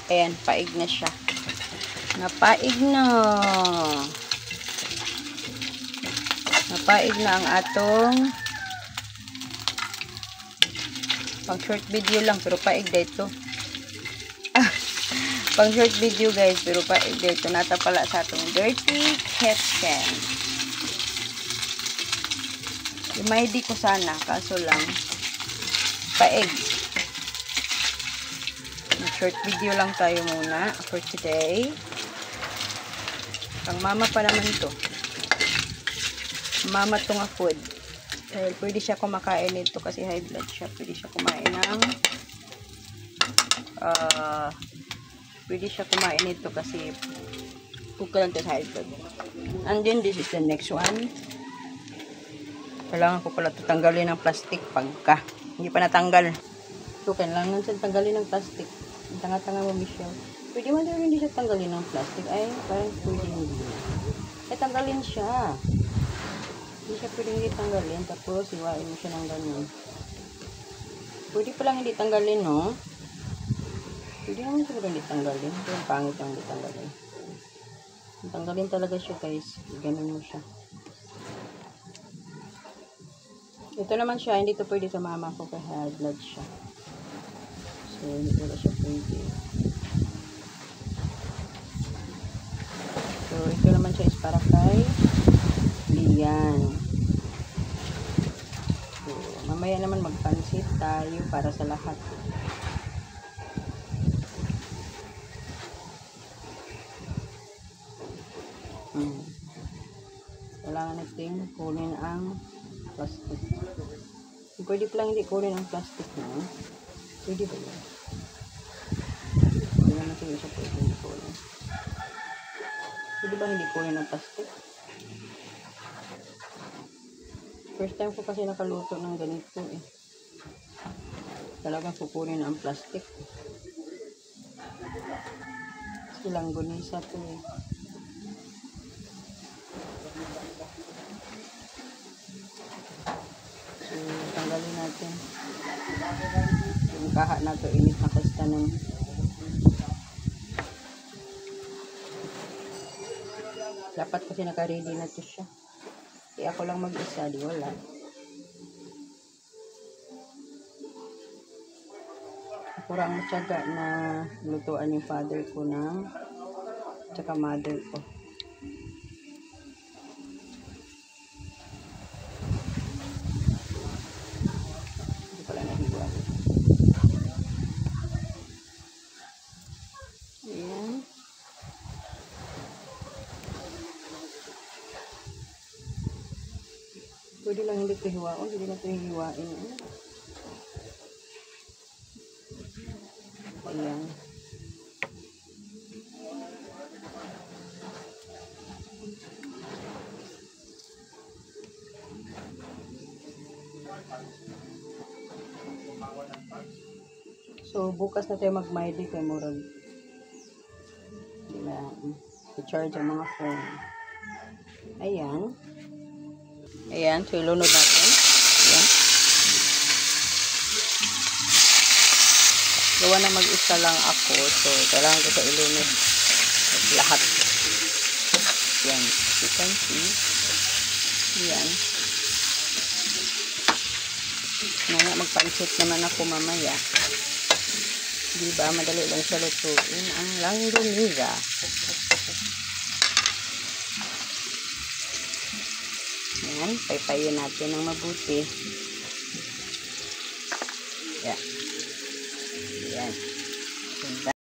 Ayan, paig na siya. Napaig na. Napaig na ang atong pang short video lang, pero paig dito. Pang short video guys, pero paig dito. Nata pala sa atong dirty kitchen. Imaydi ko sana, kaso lang paig. Short video lang tayo muna for today. Pang mama pa naman to. Mama to nga food. Dahil pwede siya kumakain nito kasi high blood siya. Pwede siya kumain ng pwede siya kumain nito kasi kukulang to sa high blood. And then this is the next one. Kailangan ko pala tatanggalin ng plastic pagka hindi pa natanggal. So kailangan siya tanggalin ng plastic. Ang tanga-tanga mo, Michelle. Pwede man din hindi siya tanggalin ng plastic. Ay, parang pwede hindi. Ay, tanggalin siya. Hindi siya pwede hindi tanggalin. Tapos, iwain mo siya ng ganyan. Pwede pa lang hindi tanggalin, no? Pwede naman siguro hindi tanggalin. Pero pangit ang hindi tanggalin. Tanggalin talaga siya, guys. Ganun mo siya. Ito naman siya. Hindi ito pwede sa mama ko kaya high blood siya. So, hindi wala siya pwede. So, ito naman siya is para kay Lian. So, mamaya naman magpansit tayo para sa lahat. Kailangan natin kunin ang plastic. Pwede pa lang hindi kunin ang plastic, no? Pwede ba yun? Hindi naman siguro siya pwede hindi kunin. Pwede ba hindi kunin ang plastic? First time ko kasi nakaluto ng ganito eh. Talagang kukunin ang plastic. Kasi langgonisa to eh. So, tanggalin natin. Yung kaha na to, init na kasta ng dapat kasi naka-ready na to siya. Kaya ako lang mag-isa, di wala. Kurang matyaga na lutuan yung father ko ng tsaka mother ko. Hindi pala nahiwa. Ayan. Pwede lang hindi ito hiwaon. Hindi na ito hiwain. Ayan. So, bukas na tayo mag-maidi kay Murag. Hindi na i-charge ang mga phone. Ayan. Ayan. So, ilunod natin. Ayan. Gawa na mag-isa lang ako. So, kailangan ko sa ilunod. Lahat. Ayan. You can see. Ayan. Ngayon, magpansit naman ako mamaya. Diba? Madali lang siya lutuin. Ang langgonisa. Ayan. Paypayin natin ng mabuti. Ayan. Ayan.